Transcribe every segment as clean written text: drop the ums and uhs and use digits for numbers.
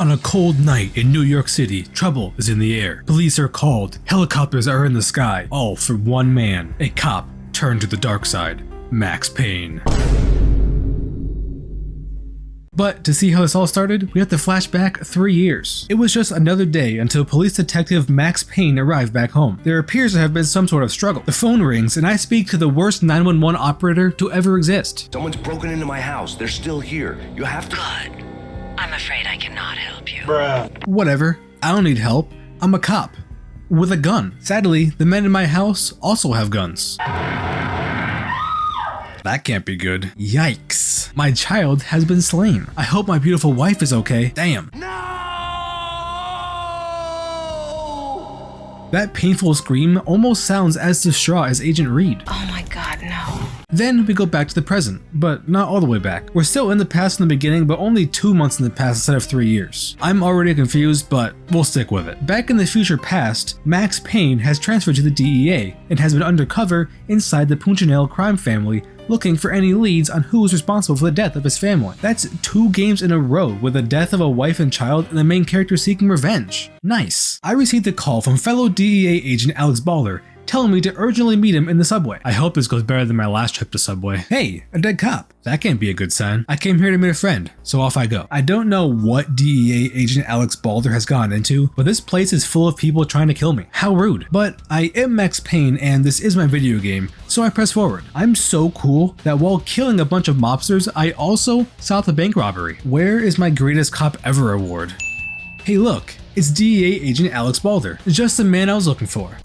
On a cold night in New York City, trouble is in the air. Police are called, helicopters are in the sky, all for one man, a cop turned to the dark side, Max Payne. But to see how this all started, we have to flash back 3 years. It was just another day until police detective Max Payne arrived back home. There appears to have been some sort of struggle. The phone rings and I speak to the worst 911 operator to ever exist. Someone's broken into my house. They're still here. You have to— Good. I'm afraid I cannot help you. Bruh. Whatever. I don't need help. I'm a cop. With a gun. Sadly, the men in my house also have guns. That can't be good. Yikes. My child has been slain. I hope my beautiful wife is okay. Damn. No! That painful scream almost sounds as distraught as Agent Reed. Oh my god, no. Then we go back to the present, but not all the way back. We're still in the past in the beginning, but only 2 months in the past instead of 3 years. I'm already confused, but we'll stick with it. Back in the future past, Max Payne has transferred to the DEA and has been undercover inside the Punchinello crime family, looking for any leads on who is responsible for the death of his family. That's 2 games in a row with the death of a wife and child and the main character seeking revenge. Nice. I received a call from fellow DEA agent Alex Baller telling me to urgently meet him in the subway. I hope this goes better than my last trip to Subway. Hey, a dead cop. That can't be a good sign. I came here to meet a friend, so off I go. I don't know what DEA agent Alex Balder has gotten into, but this place is full of people trying to kill me. How rude. But I am Max Payne and this is my video game, so I press forward. I'm so cool that while killing a bunch of mobsters, I also stopped a bank robbery. Where is my greatest cop ever award? Hey look, it's DEA agent Alex Balder, just the man I was looking for.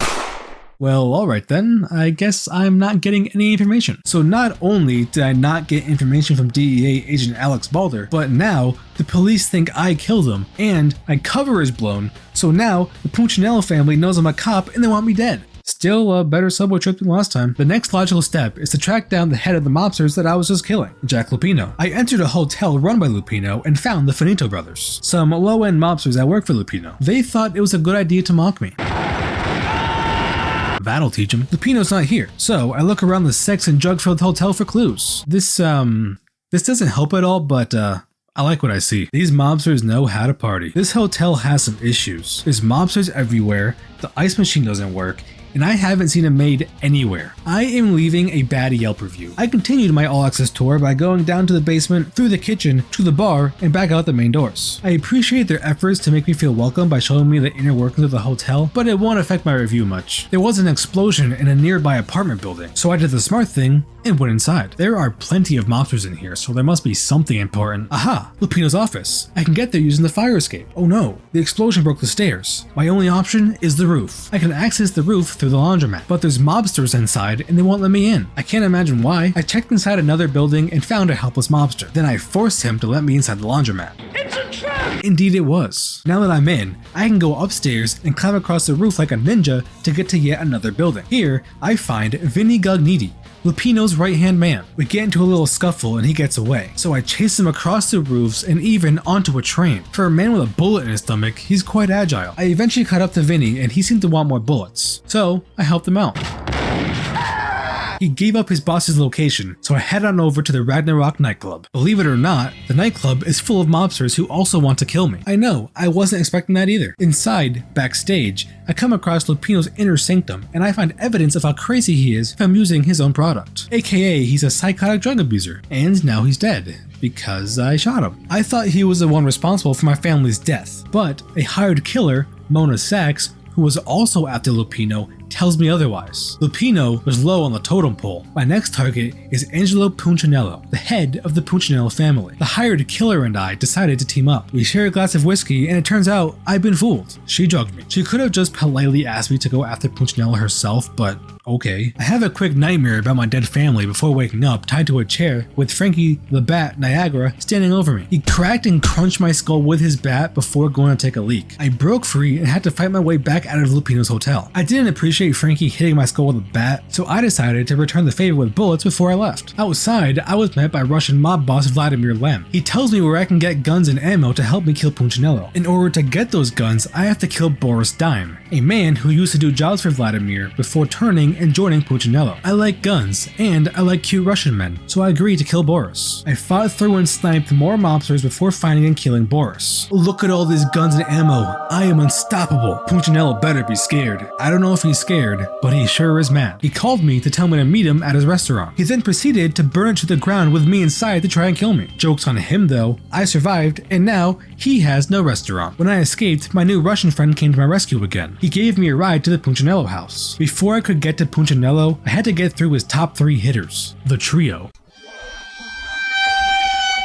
Well, alright then, I guess I'm not getting any information. So not only did I not get information from DEA agent Alex Balder, but now the police think I killed him, and my cover is blown, so now the Punchinello family knows I'm a cop and they want me dead. Still a better subway trip than last time. The next logical step is to track down the head of the mobsters that I was just killing, Jack Lupino. I entered a hotel run by Lupino and found the Finito brothers, some low-end mobsters that work for Lupino. They thought it was a good idea to mock me. That'll teach him. Lupino's not here, so I look around the sex and drug-filled hotel for clues. This doesn't help at all, but I like what I see. These mobsters know how to party. This hotel has some issues. There's mobsters everywhere, the ice machine doesn't work, and I haven't seen a maid anywhere. I am leaving a bad Yelp review. I continued my all-access tour by going down to the basement, through the kitchen, to the bar, and back out the main doors. I appreciate their efforts to make me feel welcome by showing me the inner workings of the hotel, but it won't affect my review much. There was an explosion in a nearby apartment building, so I did the smart thing and went inside. There are plenty of mobsters in here, so there must be something important. Aha! Lupino's office. I can get there using the fire escape. Oh no, the explosion broke the stairs. My only option is the roof. I can access the roof through the laundromat, but there's mobsters inside and they won't let me in. I can't imagine why. I checked inside another building and found a helpless mobster. Then I forced him to let me inside the laundromat. It's a trap! Indeed it was. Now that I'm in, I can go upstairs and climb across the roof like a ninja to get to yet another building. Here, I find Vinny Gognitti, Lupino's right-hand man. We get into a little scuffle and he gets away, so I chase him across the roofs and even onto a train. For a man with a bullet in his stomach, he's quite agile. I eventually caught up to Vinny and he seemed to want more bullets, so I helped him out. He gave up his boss's location, so I head on over to the Ragnarok nightclub. Believe it or not, the nightclub is full of mobsters who also want to kill me. I know, I wasn't expecting that either. Inside, backstage, I come across Lupino's inner sanctum, and I find evidence of how crazy he is if I'm using his own product. AKA, he's a psychotic drug abuser, and now he's dead. Because I shot him. I thought he was the one responsible for my family's death, but a hired killer, Mona Sachs, who was also after Lupino, tells me otherwise. Lupino was low on the totem pole. My next target is Angelo Punchinello, the head of the Punchinello family. The hired killer and I decided to team up. We share a glass of whiskey and it turns out I've been fooled. She drugged me. She could have just politely asked me to go after Punchinello herself, but okay. I have a quick nightmare about my dead family before waking up tied to a chair with Frankie the Bat Niagara standing over me. He cracked and crunched my skull with his bat before going to take a leak. I broke free and had to fight my way back out of Lupino's hotel. I didn't appreciate Frankie hitting my skull with a bat, so I decided to return the favor with bullets before I left. Outside, I was met by Russian mob boss Vladimir Lem. He tells me where I can get guns and ammo to help me kill Punchinello. In order to get those guns, I have to kill Boris Dime, a man who used to do jobs for Vladimir before turning leaving and joining Punchinello. I like guns, and I like cute Russian men, so I agreed to kill Boris. I fought through and sniped more mobsters before finding and killing Boris. Look at all these guns and ammo. I am unstoppable. Punchinello better be scared. I don't know if he's scared, but he sure is mad. He called me to tell me to meet him at his restaurant. He then proceeded to burn it to the ground with me inside to try and kill me. Joke's on him though. I survived, and now he has no restaurant. When I escaped, my new Russian friend came to my rescue again. He gave me a ride to the Punchinello house. Before I could get to Punchinello, I had to get through his top 3 hitters, the trio.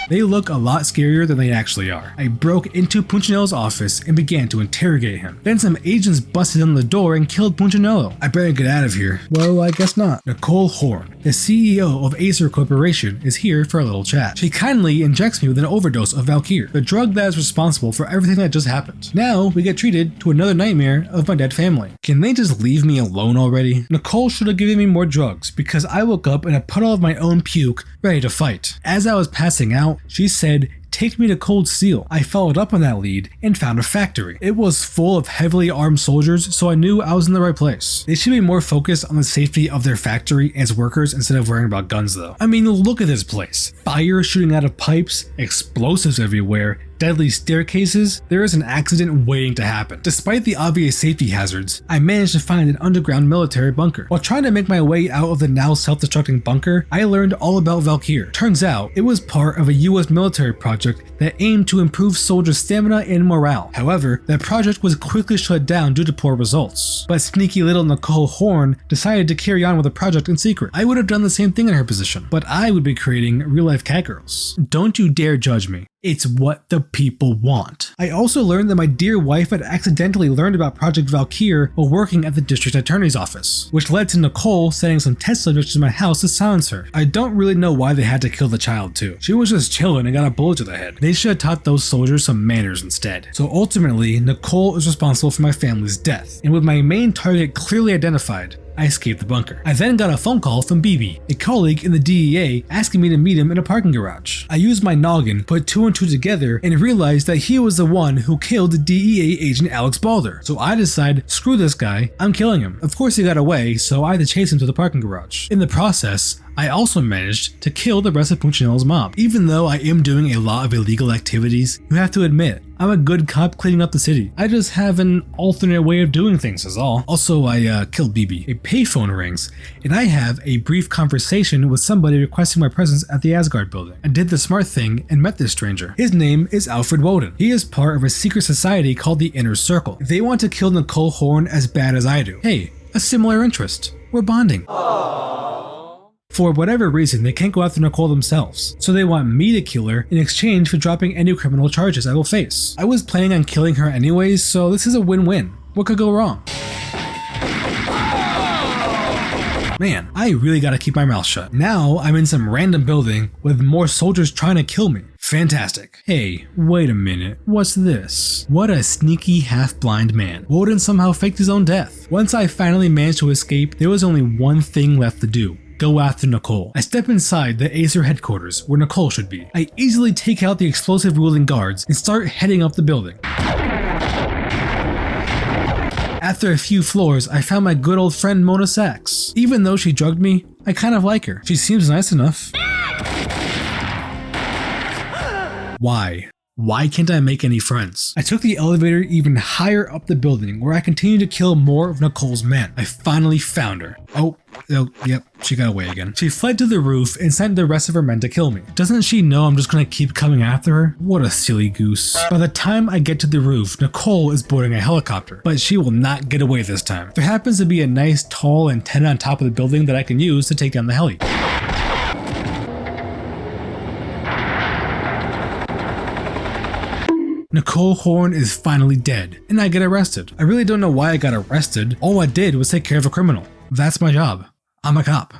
They look a lot scarier than they actually are. I broke into Punchinello's office and began to interrogate him. Then some agents busted in the door and killed Punchinello. I better get out of here. Well, I guess not. Nicole Horn, the CEO of Acer Corporation, is here for a little chat. She kindly injects me with an overdose of Valkyr, the drug that is responsible for everything that just happened. Now we get treated to another nightmare of my dead family. Can they just leave me alone already? Nicole should have given me more drugs because I woke up in a puddle of my own puke, ready to fight. As I was passing out, she said, "Take me to Cold Steel." I followed up on that lead and found a factory. It was full of heavily armed soldiers, so I knew I was in the right place. They should be more focused on the safety of their factory and its workers instead of worrying about guns though. I mean, look at this place. Fire shooting out of pipes, explosives everywhere, deadly staircases. There is an accident waiting to happen. Despite the obvious safety hazards, I managed to find an underground military bunker. While trying to make my way out of the now self-destructing bunker, I learned all about Valkyr. Turns out, it was part of a US military project that aimed to improve soldiers' stamina and morale. However, that project was quickly shut down due to poor results. But sneaky little Nicole Horn decided to carry on with the project in secret. I would have done the same thing in her position, but I would be creating real-life catgirls. Don't you dare judge me. It's what the people want. I also learned that my dear wife had accidentally learned about Project Valkyr while working at the district attorney's office, which led to Nicole sending some test subjects to my house to silence her. I don't really know why they had to kill the child too. She was just chilling and got a bullet to the head. They should have taught those soldiers some manners instead. So ultimately, Nicole is responsible for my family's death, and with my main target clearly identified, I escaped the bunker. I then got a phone call from BB, a colleague in the DEA, asking me to meet him in a parking garage. I used my noggin, put 2 and 2 together, and realized that he was the one who killed DEA agent Alex Balder. So I decided, screw this guy, I'm killing him. Of course he got away, so I had to chase him to the parking garage. In the process, I also managed to kill the rest of Punchinello's mob. Even though I am doing a lot of illegal activities, you have to admit, I'm a good cop cleaning up the city. I just have an alternate way of doing things is all. Also, I killed BB. A payphone rings, and I have a brief conversation with somebody requesting my presence at the Asgard building. I did the smart thing and met this stranger. His name is Alfred Woden. He is part of a secret society called the Inner Circle. They want to kill Nicole Horn as bad as I do. Hey, a similar interest. We're bonding. For whatever reason, they can't go after Nicole themselves, so they want me to kill her in exchange for dropping any criminal charges I will face. I was planning on killing her anyways, so this is a win-win. What could go wrong? Man, I really gotta keep my mouth shut. Now I'm in some random building with more soldiers trying to kill me. Fantastic. Hey, wait a minute. What's this? What a sneaky half-blind man. Woden somehow faked his own death. Once I finally managed to escape, there was only one thing left to do. Go after Nicole. I step inside the Acer headquarters, where Nicole should be. I easily take out the explosive-wielding guards and start heading up the building. After a few floors, I found my good old friend Mona Sachs. Even though she drugged me, I kind of like her. She seems nice enough. Why? Why can't I make any friends? I took the elevator even higher up the building where I continued to kill more of Nicole's men. I finally found her. Oh, yep, she got away again. She fled to the roof and sent the rest of her men to kill me. Doesn't she know I'm just gonna keep coming after her? What a silly goose. By the time I get to the roof, Nicole is boarding a helicopter, but she will not get away this time. There happens to be a nice tall antenna on top of the building that I can use to take down the heli. Nicole Horn is finally dead, and I get arrested. I really don't know why I got arrested. All I did was take care of a criminal. That's my job. I'm a cop.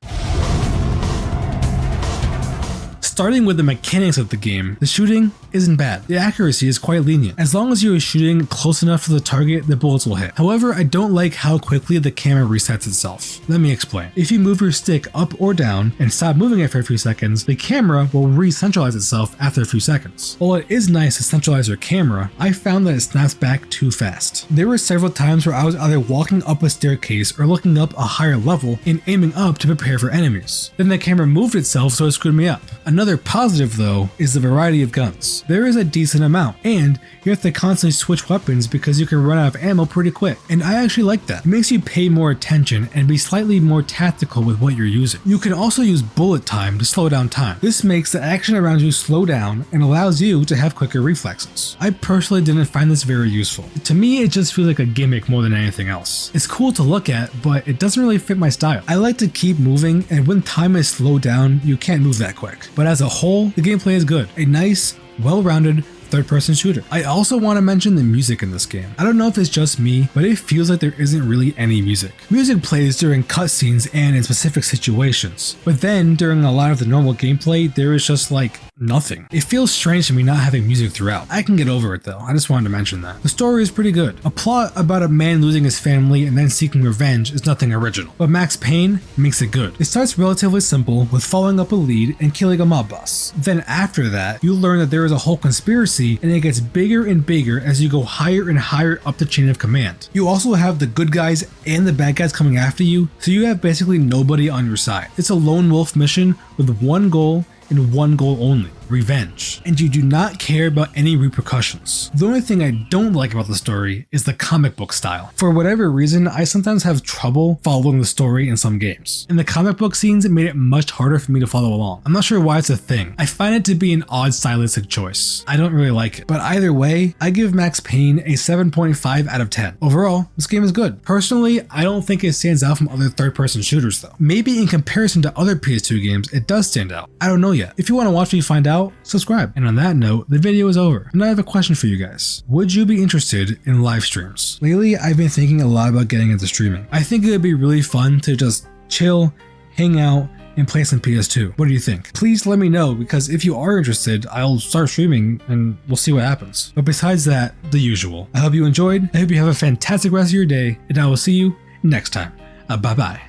Starting with the mechanics of the game, the shooting isn't bad. The accuracy is quite lenient. As long as you are shooting close enough to the target, the bullets will hit. However, I don't like how quickly the camera resets itself. Let me explain. If you move your stick up or down and stop moving it for a few seconds, the camera will re-centralize itself after a few seconds. While it is nice to centralize your camera, I found that it snaps back too fast. There were several times where I was either walking up a staircase or looking up a higher level and aiming up to prepare for enemies. Then the camera moved itself, so it screwed me up. Another positive though is the variety of guns. There is a decent amount, and you have to constantly switch weapons because you can run out of ammo pretty quick, and I actually like that. It makes you pay more attention and be slightly more tactical with what you're using. You can also use bullet time to slow down time. This makes the action around you slow down and allows you to have quicker reflexes. I personally didn't find this very useful. To me, it just feels like a gimmick more than anything else. It's cool to look at, but it doesn't really fit my style. I like to keep moving, and when time is slowed down, you can't move that quick. But as a whole, the gameplay is good. A nice, well-rounded third-person shooter. I also want to mention the music in this game. I don't know if it's just me, but it feels like there isn't really any music. Music plays during cutscenes and in specific situations, but then during a lot of the normal gameplay, there is just like nothing. It feels strange to me not having music throughout. I can get over it though, I just wanted to mention that. The story is pretty good. A plot about a man losing his family and then seeking revenge is nothing original, but Max Payne makes it good. It starts relatively simple with following up a lead and killing a mob boss. Then after that, you learn that there is a whole conspiracy, and it gets bigger and bigger as you go higher and higher up the chain of command. You also have the good guys and the bad guys coming after you, so you have basically nobody on your side. It's a lone wolf mission with one goal and one goal only: revenge. And you do not care about any repercussions. The only thing I don't like about the story is the comic book style. For whatever reason, I sometimes have trouble following the story in some games. And the comic book scenes made it much harder for me to follow along. I'm not sure why it's a thing. I find it to be an odd stylistic choice. I don't really like it. But either way, I give Max Payne a 7.5 out of 10. Overall, this game is good. Personally, I don't think it stands out from other third-person shooters though. Maybe in comparison to other PS2 games, it does stand out. I don't know yet. If you want to watch me find out, subscribe. And on that note, the video is over. And I have a question for you guys. Would you be interested in live streams? Lately, I've been thinking a lot about getting into streaming. I think it would be really fun to just chill, hang out, and play some PS2. What do you think? Please let me know, because if you are interested, I'll start streaming and we'll see what happens. But besides that, the usual. I hope you enjoyed. I hope you have a fantastic rest of your day, and I will see you next time. Bye bye.